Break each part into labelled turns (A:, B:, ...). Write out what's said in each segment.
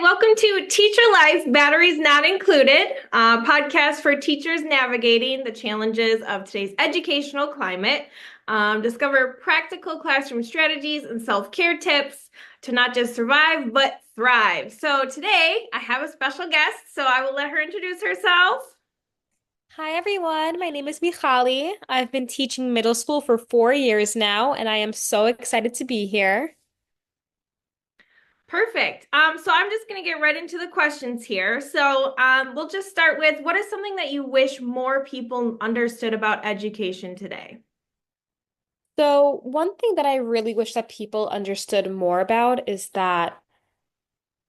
A: Welcome to Teacher Life, Batteries Not Included, a podcast for teachers navigating the challenges of today's educational climate. Discover practical classroom strategies and self-care tips to not just survive, but thrive. So today I have a special guest, so I will let her introduce herself.
B: Hi everyone, my name is Michali. I've been teaching middle school for 4 years now, and I am so excited to be here.
A: Perfect. So I'm just going to get right into the questions here. So we'll just start with what is something that you wish more people understood about education today?
B: So, one thing that I really wish that people understood more about is that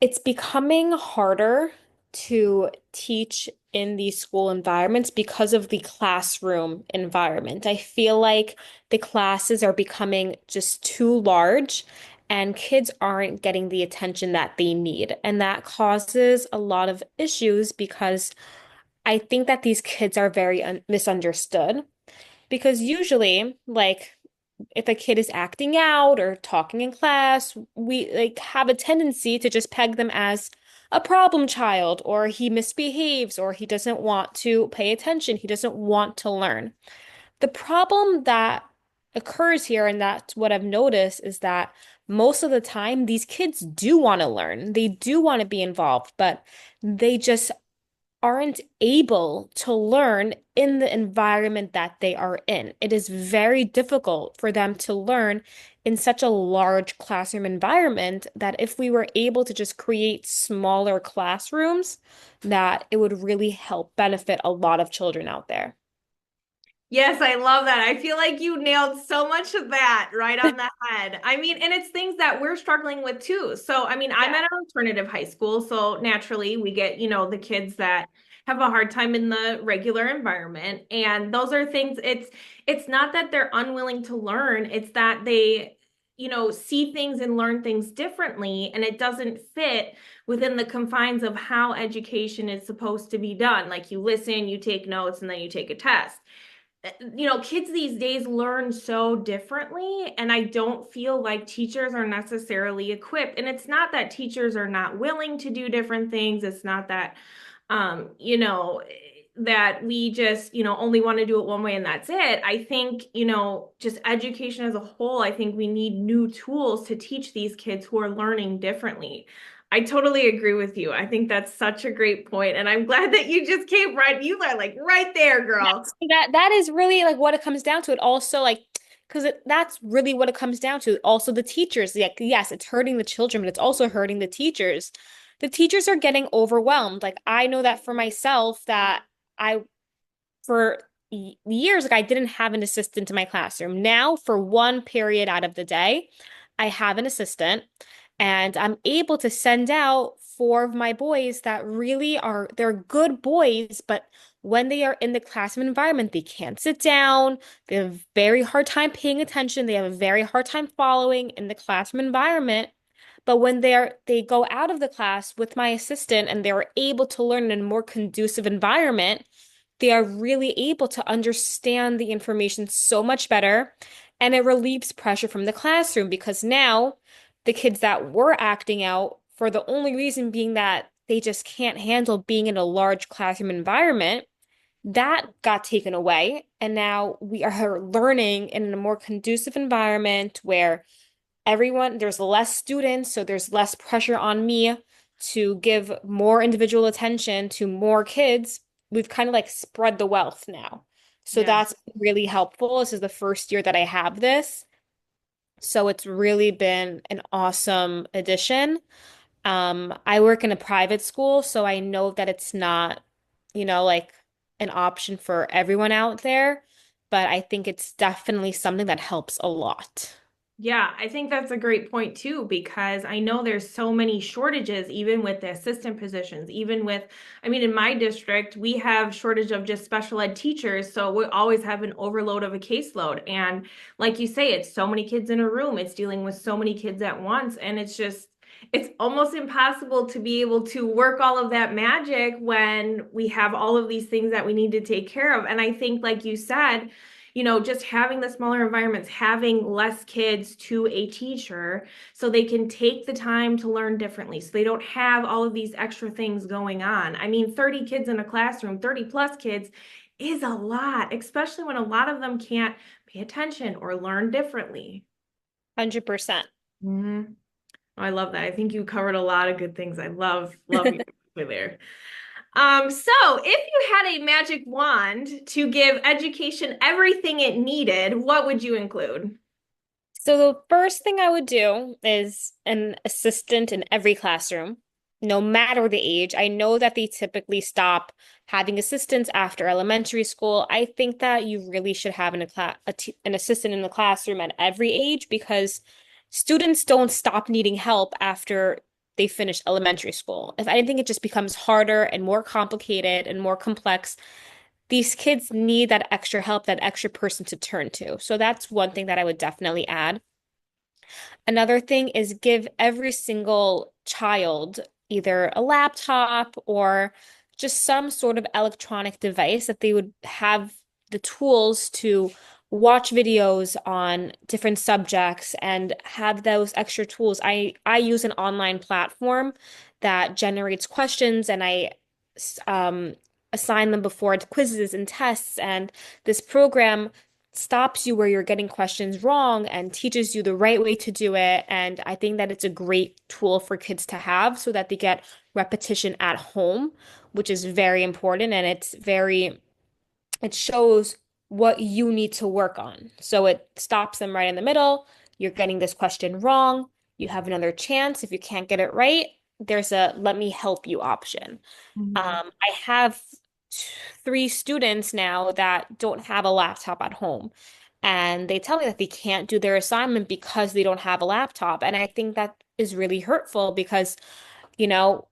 B: it's becoming harder to teach in these school environments because of the classroom environment. I feel like the classes are becoming just too large and kids aren't getting the attention that they need. And that causes a lot of issues because I think that these kids are very misunderstood. Because usually, like, if a kid is acting out or talking in class, we like have a tendency to just peg them as a problem child, or he misbehaves, or he doesn't want to pay attention, he doesn't want to learn. The problem that occurs here, and that's what I've noticed, is that most of the time these kids do want to learn, they do want to be involved, but they just aren't able to learn in the environment that they are in. It is very difficult for them to learn in such a large classroom environment that if we were able to just create smaller classrooms, that it would really help benefit a lot of children out there.
A: Yes, I love that. I feel like you nailed so much of that right on the head. I mean, and it's things that we're struggling with too. So, I mean, I'm
B: Yeah.
A: at an alternative high school, so naturally we get, the kids that have a hard time in the regular environment. And those are things it's not that they're unwilling to learn, it's that they see things and learn things differently, and it doesn't fit within the confines of how education is supposed to be done. Like you listen, you take notes, and then you take a test. Kids these days learn so differently, and I don't feel like teachers are necessarily equipped. And it's not that teachers are not willing to do different things. It's not that, that we just, only want to do it one way and that's it. I think, just education as a whole, I think we need new tools to teach these kids who are learning differently. I totally agree with you. I think that's such a great point, and I'm glad that you just came right. You are like right there, girl.
B: Yes. That is really like what it comes down to. It also like because that's really what it comes down to. Also, the teachers, like yes, it's hurting the children, but it's also hurting the teachers. The teachers are getting overwhelmed. Like I know that for myself that I for years like I didn't have an assistant in my classroom. Now, for one period out of the day, I have an assistant and I'm able to send out four of my boys that really are they're good boys, but when they are in the classroom environment, they can't sit down. They have a very hard time paying attention. They have a very hard time following in the classroom environment. But when they go out of the class with my assistant and they're able to learn in a more conducive environment, they are really able to understand the information so much better. And it relieves pressure from the classroom because now the kids that were acting out for the only reason being that they just can't handle being in a large classroom environment, that got taken away. And now we are learning in a more conducive environment where there's less students, so there's less pressure on me to give more individual attention to more kids. We've kind of like spread the wealth now. So
A: Yeah.
B: that's really helpful. This is the first year that I have this. So it's really been an awesome addition. I work in a private school, so I know that it's not, like an option for everyone out there, but I think it's definitely something that helps a lot.
A: Yeah, I think that's a great point too, because I know there's so many shortages, even with the assistant positions, even with, I mean, in my district, we have shortage of just special ed teachers. So we always have an overload of a caseload. And like you say, it's so many kids in a room, it's dealing with so many kids at once. And it's almost impossible to be able to work all of that magic when we have all of these things that we need to take care of. And I think, like you said, just having the smaller environments, having less kids to a teacher so they can take the time to learn differently. So they don't have all of these extra things going on. I mean, 30 kids in a classroom, 30 plus kids is a lot, especially when a lot of them can't pay attention or learn differently.
B: 100%.
A: Mhm. I love that. I think you covered a lot of good things. I love you there. So if you had a magic wand to give education everything it needed, what would you include?
B: So the first thing I would do is an assistant in every classroom, no matter the age. I know that they typically stop having assistants after elementary school. I think that you really should have an assistant in the classroom at every age because students don't stop needing help after they finish elementary school. If anything, it just becomes harder and more complicated and more complex. These kids need that extra help, that extra person to turn to. So that's one thing that I would definitely add. Another thing is give every single child either a laptop or just some sort of electronic device that they would have the tools to watch videos on different subjects and have those extra tools. I use an online platform that generates questions and I um, assign them before quizzes and tests. And this program stops you where you're getting questions wrong and teaches you the right way to do it. And I think that it's a great tool for kids to have so that they get repetition at home, which is very important. And it shows what you need to work on. So it stops them right in the middle. You're getting this question wrong. You have another chance. If you can't get it right, there's a let me help you option.
A: Mhm.
B: I have three students now that don't have a laptop at home. And they tell me that they can't do their assignment because they don't have a laptop. And I think that is really hurtful because, you know,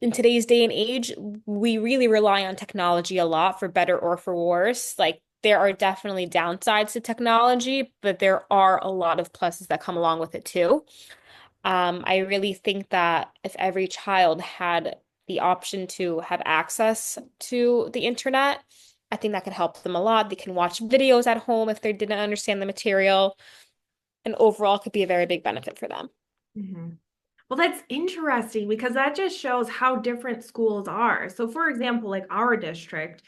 B: in today's day and age, we really rely on technology a lot for better or for worse. Like, there are definitely downsides to technology, but there are a lot of pluses that come along with it too. I really think that if every child had the option to have access to the internet, I think that could help them a lot. They can watch videos at home if they didn't understand the material, and overall could be a very big benefit for them.
A: Mhm. Well, that's interesting because that just shows how different schools are. So, for example, like our district,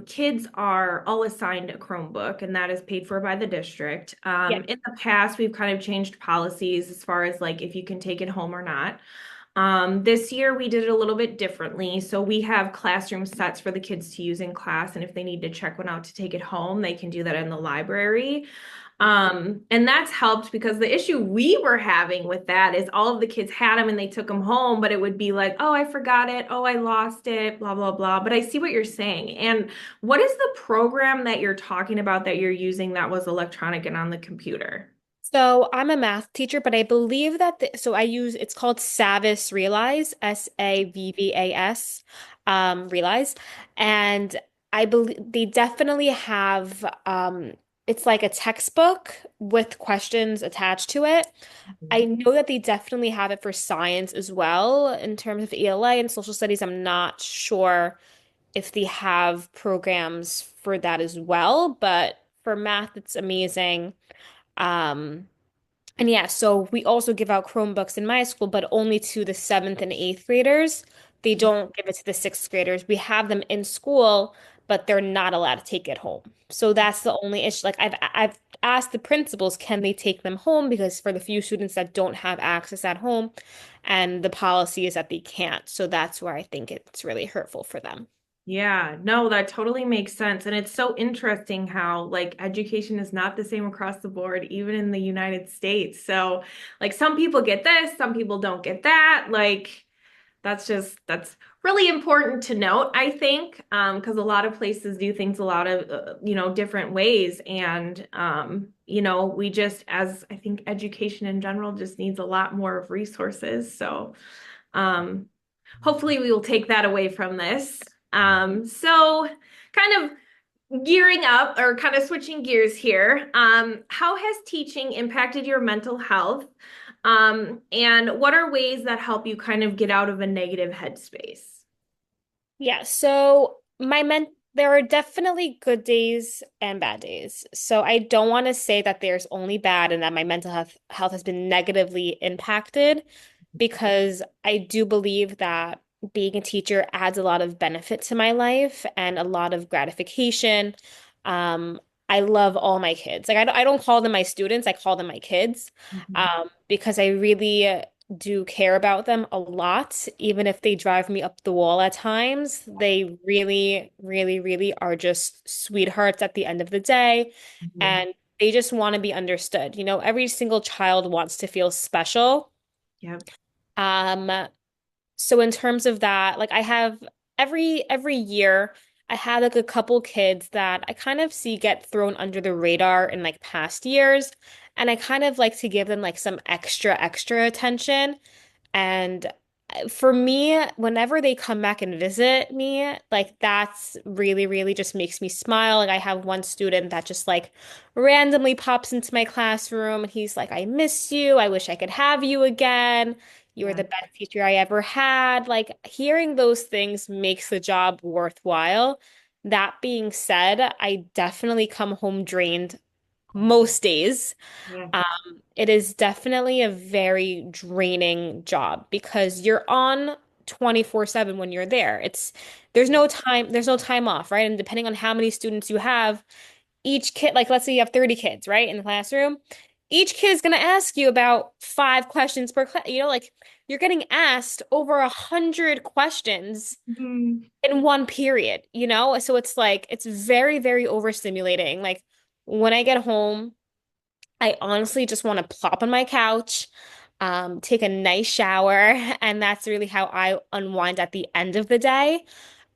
A: kids are all assigned a Chromebook, and that is paid for by the district.
B: Yeah.
A: In the past, we've kind of changed policies as far as like if you can take it home or not. This year we did it a little bit differently. So we have classroom sets for the kids to use in class, and if they need to check one out to take it home, they can do that in the library. And that's helped because the issue we were having with that is all of the kids had them and they took them home, but it would be like, oh, I forgot it. Oh, I lost it, blah, blah, blah. But I see what you're saying. And what is the program that you're talking about that you're using that was electronic and on the computer?
B: So I'm a math teacher, but I believe that so I use it's called Savvis Realize, SAVVAS, Realize, and I believe they definitely have it's like a textbook with questions attached to it. I know that they definitely have it for science as well in terms of ELA and social studies. I'm not sure if they have programs for that as well, but for math, it's amazing. Um, and yeah, so we also give out Chromebooks in my school, but only to the seventh and eighth graders. They don't give it to the sixth graders. We have them in school, but they're not allowed to take it home. So that's the only issue. Like I've asked the principals, can they take them home? Because for the few students that don't have access at home, and the policy is that they can't. So that's where I think it's really hurtful for them.
A: Yeah, no, that totally makes sense. And it's so interesting how like education is not the same across the board, even in the United States. So like some people get this, some people don't get that. Like that's really important to note, I think, because a lot of places do things a lot of different ways. And we just as I think education in general just needs a lot more of resources. So um hopefully we will take that away from this. So kind of gearing up or kind of switching gears here, how has teaching impacted your mental health? And what are ways that help you kind of get out of a negative headspace?
B: Yeah, so There are definitely good days and bad days. So I don't want to say that there's only bad and that my mental health has been negatively impacted because I do believe that being a teacher adds a lot of benefit to my life and a lot of gratification. Um, I love all my kids. Like I don't call them my students, I call them my kids.
A: Mhm.
B: Because I really do care about them a lot, even if they drive me up the wall at times. They really, really, really are just sweethearts at the end of the day,
A: Mhm.
B: and they just want to be understood. Every single child wants to feel special.
A: Yep.
B: Um, so in terms of that, like I have every year I had like a couple kids that I kind of see get thrown under the radar in like past years, and I kind of like to give them like some extra attention. And for me, whenever they come back and visit me, like that's really, really just makes me smile. Like I have one student that just like randomly pops into my classroom and he's like, I miss you. I wish I could have you again. You were
A: Yeah.
B: the best teacher I ever had. Like hearing those things makes the job worthwhile. That being said, I definitely come home drained most days.
A: Yeah.
B: It is definitely a very draining job because you're on 24/7 when you're there. There's no time off, right? And depending on how many students you have, each kid, like let's say you have 30 kids, right, in the classroom, each kid is going to ask you about 5 questions per class. Like you're getting asked over 100 questions
A: Mhm.
B: in one period. So it's like it's very, very overstimulating. Like when I get home, I honestly just want to plop on my couch, take a nice shower, and that's really how I unwind at the end of the day.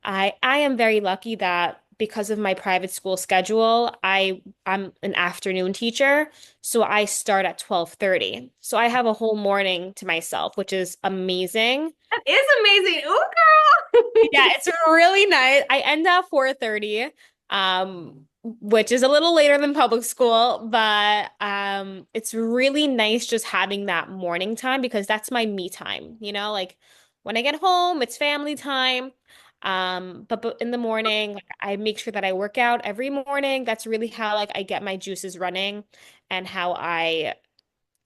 B: I am very lucky that because of my private school schedule, I'm an afternoon teacher, so I start at 12:30. So I have a whole morning to myself, which is amazing.
A: That is amazing. Ooh, girl.
B: Yeah, it's really nice. I end at 4:30, which is a little later than public school, but it's really nice just having that morning time because that's my me time. Like when I get home, it's family time. But in the morning, like, I make sure that I work out every morning. That's really how like I get my juices running and how I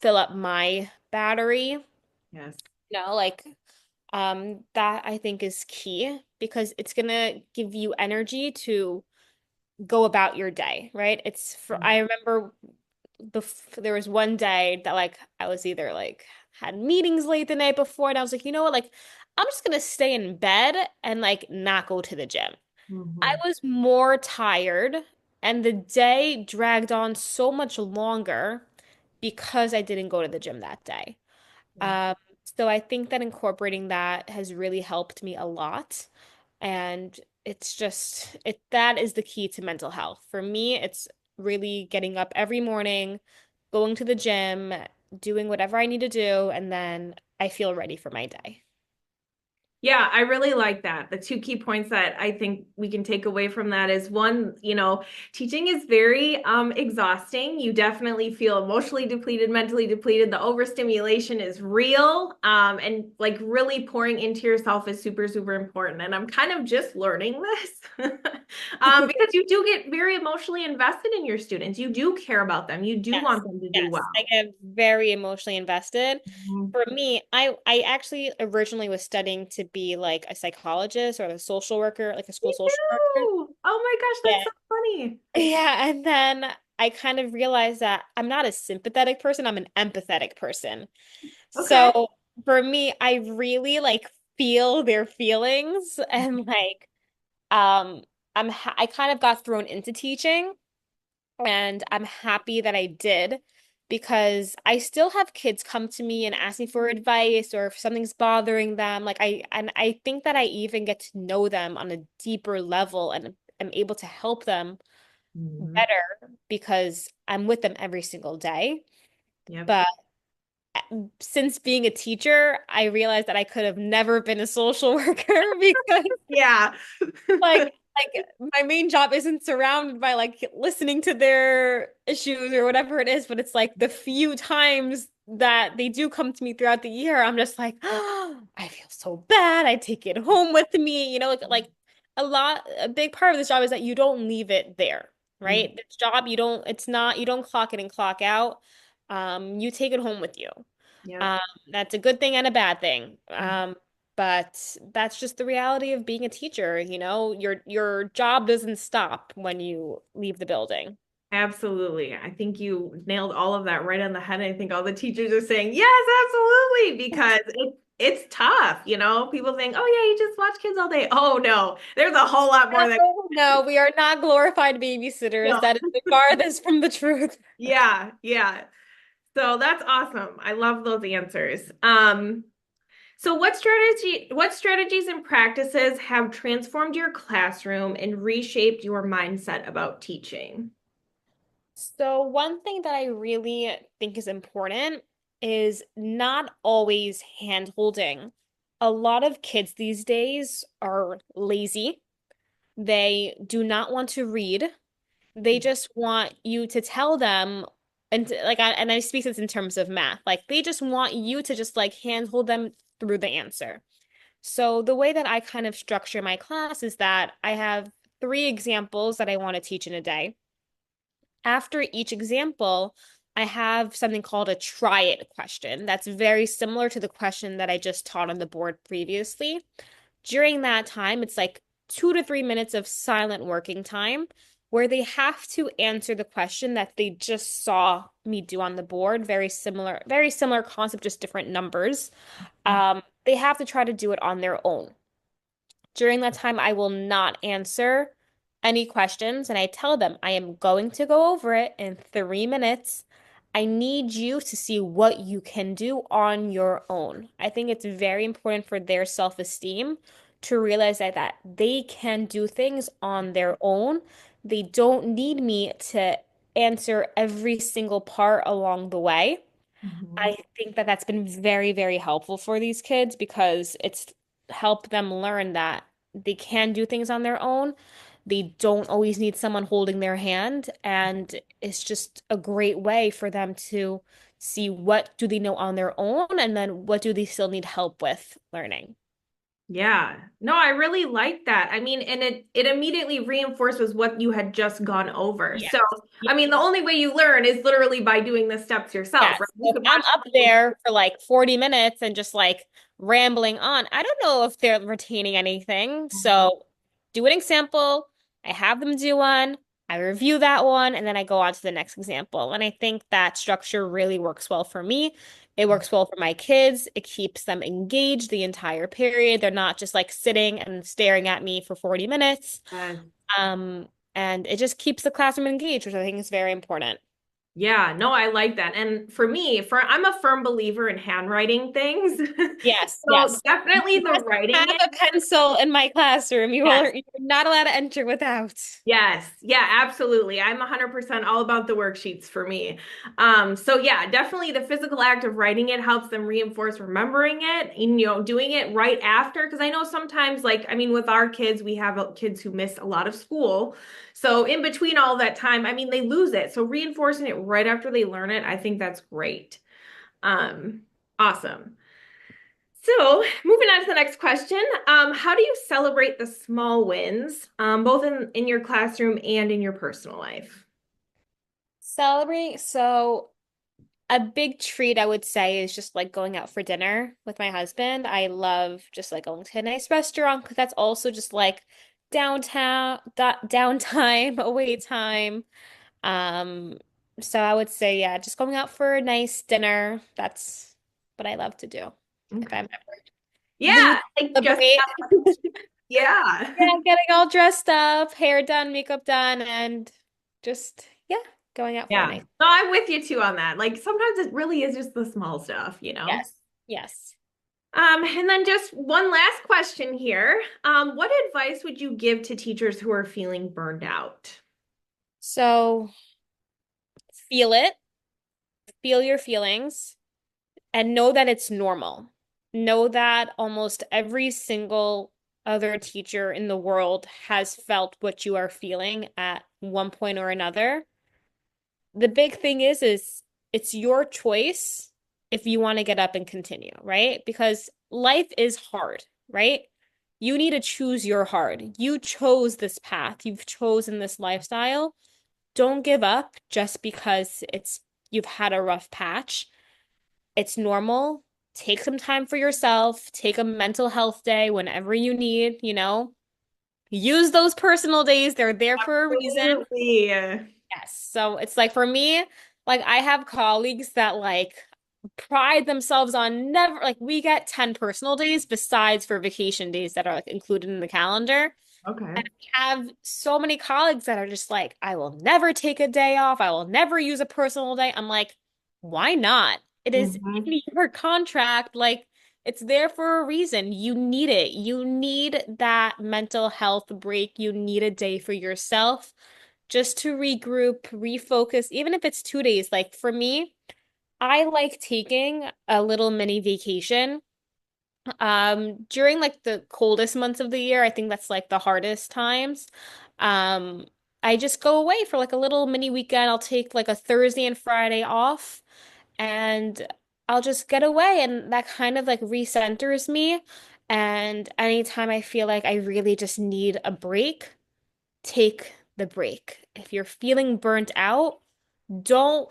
B: fill up my battery.
A: Yes.
B: Like that I think is key because it's gonna give you energy to go about your day, right? I remember there was one day that like I was either like had meetings late the night before and I was like, you know what, like I'm just gonna stay in bed and like not go to the gym. I
A: Mhm.
B: was more tired and the day dragged on so much longer because I didn't go to the gym that day.
A: Yeah.
B: Um, so I think that incorporating that has really helped me a lot. And it's just that is the key to mental health. For me, it's really getting up every morning, going to the gym, doing whatever I need to do, and then I feel ready for my day.
A: Yeah, I really like that. The two key points that I think we can take away from that is one, teaching is very exhausting. You definitely feel emotionally depleted, mentally depleted. The overstimulation is real. And like really pouring into yourself is super, super important. And I'm kind of just learning this because you do get very emotionally invested in your students. You do care about them. You do
B: Yes,
A: want them to do
B: yes. I
A: well.
B: get very emotionally invested.
A: Mhm.
B: For me, I actually originally was studying to be like a psychologist or a social worker, like a
A: Me
B: school social worker.
A: too. Oh my gosh, that's
B: Yeah.
A: so funny.
B: Yeah, and then I kind of realized that I'm not a sympathetic person, I'm an empathetic person.
A: Okay.
B: So for me, I really like feel their feelings and like um I kind of got thrown into teaching and I'm happy that I did because I still have kids come to me and ask me for advice or if something's bothering them. I think that I even get to know them on a deeper level and am able to help them
A: Mhm.
B: better because I'm with them every single day.
A: Yep.
B: But since being a teacher, I realized that I could have never been a social worker because
A: Yeah.
B: like my main job isn't surrounded by like listening to their issues or whatever it is, but it's like the few times that they do come to me throughout the year, I'm just like, oh, I feel so bad. I take it home with me, like a big part of this job is that you don't leave it there,
A: Mm,
B: right? This job, you don't clock in and clock out. You take it home with you.
A: yep.
B: Um, that's a good thing and a bad thing. But that's just the reality of being a teacher, you know, your job doesn't stop when you leave the building.
A: Absolutely. I think you nailed all of that right on the head. I think all the teachers are saying, yes, absolutely, because it's tough, you know. People think, oh yeah, you just watch kids all day. Oh no, there's a whole lot more that
B: No, no, we are not glorified babysitters.
A: no.
B: That is the farthest from the truth.
A: Yeah, yeah. So that's awesome. I love those answers. So what strategies and practices have transformed your classroom and reshaped your mindset about teaching?
B: So, one thing that I really think is important is not always hand holding. A lot of kids these days are lazy. They do not want to read. They just want you to tell them, and and I speak this in terms of math, like they just want you to just like handhold them through the answer. So the way that I kind of structure my class is that I have three examples that I want to teach in a day. After each example, I have something called a try it question. That's very similar to the question that I just taught on the board previously. During that time, it's like 2 to 3 minutes of silent working time where they have to answer the question that they just saw me do on the board. Very similar concept, just different numbers. They have to try to do it on their own. During that time, I will not answer any questions, and I tell them I am going to go over it in 3 minutes. I need you to see what you can do on your own. I think it's very important for their self-esteem to realize that they can do things on their own. They don't need me to answer every single part along the way.
A: Mhm.
B: I think that that's been very, very helpful for these kids because it's helped them learn that they can do things on their own. They don't always need someone holding their hand, and it's just a great way for them to see what do they know on their own and then what do they still need help with learning.
A: Yeah. No, I really like that. I mean, and it immediately reinforces what you had just gone over.
B: Yeah.
A: So, I mean, the only way you learn is literally by doing the steps yourself, right?
B: Yes.
A: You
B: If
A: could
B: I'm
A: watch
B: up
A: people.
B: there for like 40 minutes and just like rambling on, I don't know if they're retaining anything. So do an example. I have them do one. I review that one, and then I go on to the next example. And I think that structure really works well for me. It works well for my kids. It keeps them engaged the entire period. They're not just like sitting and staring at me for 40 minutes.
A: Uh,
B: Um, and it just keeps the classroom engaged, which I think is very important.
A: yeah, no, I like that. And for me, for I'm a firm believer in handwriting things.
B: Yes,
A: So
B: yes. You
A: definitely the
B: must
A: writing
B: have
A: it.
B: a pencil in my classroom.
A: Yes.
B: You're not allowed to enter without.
A: Yes. Yeah, absolutely. I'm 100% all about the worksheets for me. So yeah, definitely the physical act of writing it helps them reinforce remembering it and, doing it right after. Because I know sometimes, like, I mean, with our kids, we have kids who miss a lot of school. So in between all that time, I mean, they lose it. So reinforcing it right after they learn it, I think that's great. Awesome. So, moving on to the next question. How do you celebrate the small wins, both in your classroom and in your personal life?
B: Celebrate. So, a big treat I would say is just like going out for dinner with my husband. I love just like going to a nice restaurant because that's also just like downtime, away time. Um, so I would say, yeah, just going out for a nice dinner. That's what I love to do if
A: Okay.
B: I'm ever
A: Yeah,
B: needing
A: like
B: to
A: just
B: celebrate.
A: yeah.
B: Yeah, getting all dressed up, hair done, makeup done, and just, yeah, going out for a
A: Yeah.
B: night.
A: No, I'm with you too on that. Like sometimes it really is just the small stuff.
B: Yes. Yes.
A: And then just one last question here. What advice would you give to teachers who are feeling burned out?
B: So feel it, feel your feelings, and know that it's normal. Know that almost every single other teacher in the world has felt what you are feeling at one point or another. The big thing is it's your choice if you want to get up and continue, right? Because life is hard, right? You need to choose your heart. You chose this path. You've chosen this lifestyle. Don't give up just because you've had a rough patch. It's normal. Take some time for yourself. Take a mental health day whenever you need, Use those personal days. They're there for a reason.
A: Absolutely.
B: Yes. So it's like for me, like I have colleagues that like pride themselves on never like we get 10 personal days besides for vacation days that are like included in the calendar.
A: Okay.
B: And I have so many colleagues that are just like, I will never take a day off. I will never use a personal day. I'm like, why not? It is
A: Hmm.
B: in your contract. Like, it's there for a reason. You need it. You need that mental health break. You need a day for yourself just to regroup, refocus, even if it's 2 days. Like, for me, I like taking a little mini vacation. During like the coldest months of the year, I think that's like the hardest times. Um, I just go away for like a little mini weekend. I'll take like a Thursday and Friday off and I'll just get away and that kind of like recenters me. And anytime I feel like I really just need a break, take the break. If you're feeling burnt out, don't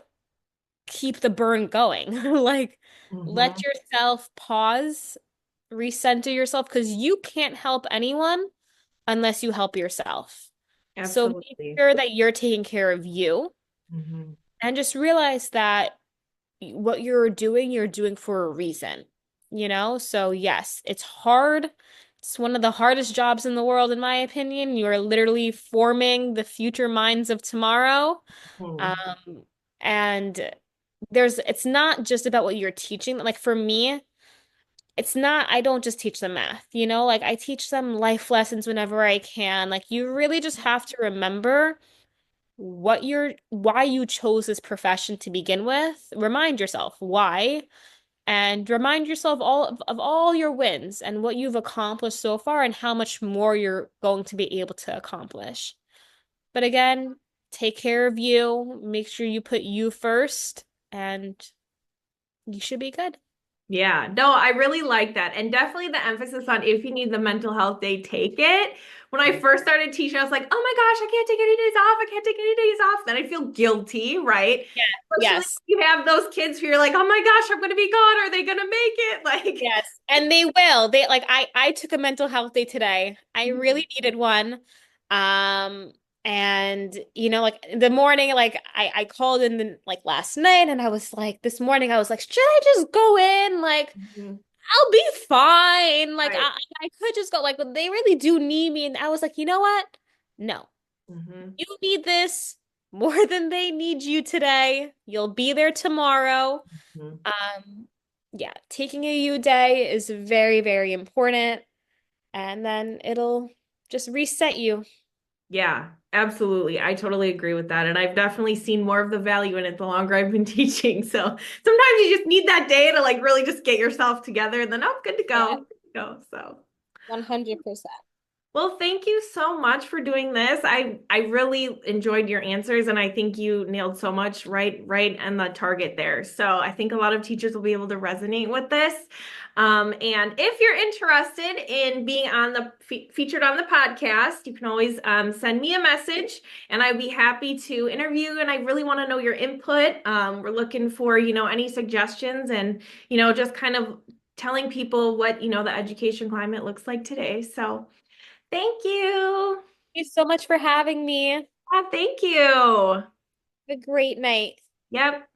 B: keep the burn going. Like, let
A: Hmm.
B: yourself pause, recenter yourself, because you can't help anyone unless you help yourself. So make
A: Absolutely.
B: sure that you're taking care of you
A: Hmm.
B: and just realize that what you're doing for a reason, So yes, it's hard. It's one of the hardest jobs in the world, in my opinion. You are literally forming the future minds of tomorrow.
A: Hmm.
B: Um, and it's not just about what you're teaching. Like for me, it's not, I don't just teach them math, Like I teach them life lessons whenever I can. Like you really just have to remember why you chose this profession to begin with. Remind yourself why, and remind yourself of all your wins and what you've accomplished so far and how much more you're going to be able to accomplish. But again, take care of you, make sure you put you first, and you should be good.
A: Yeah, no, I really like that. And definitely the emphasis on if you need the mental health day, take it. When I first started teaching, I was like, oh my gosh, I can't take any days off. I can't take any days off. Then I feel guilty, right?
B: Yeah.
A: Especially
B: Yes.
A: when you have those kids who you're like, oh my gosh, I'm going to be gone. Are they going to make it? Like,
B: Yes. And they will. They like I took a mental health day today. I really needed one. Um and like the morning like I called in like last night and I was like this morning I was like should I just go in like
A: mhm,
B: I'll be fine like
A: right.
B: I could just go like but they really do need me and I was like you know what? No.
A: Hmm.
B: You need this more than they need you today. You'll be there tomorrow.
A: Hmm.
B: Yeah, taking a U day is very, very important, and then it'll just reset you.
A: Yeah, absolutely. I totally agree with that. And I've definitely seen more of the value in it the longer I've been teaching. So sometimes you just need that day to like really just get yourself together and then, oh, good to
B: Yeah,
A: go. Good to go. So.
B: 100%.
A: Well, thank you so much for doing this. I really enjoyed your answers and I think you nailed so much right on the target there. So I think a lot of teachers will be able to resonate with this. And if you're interested in being on the featured on the podcast, you can always send me a message and I'd be happy to interview. And I really want to know your input. We're looking for, any suggestions and, just kind of telling people what, the education climate looks like today. So thank you.
B: Thank you so much for having me. Have
A: Thank you.
B: a great night.
A: Yep.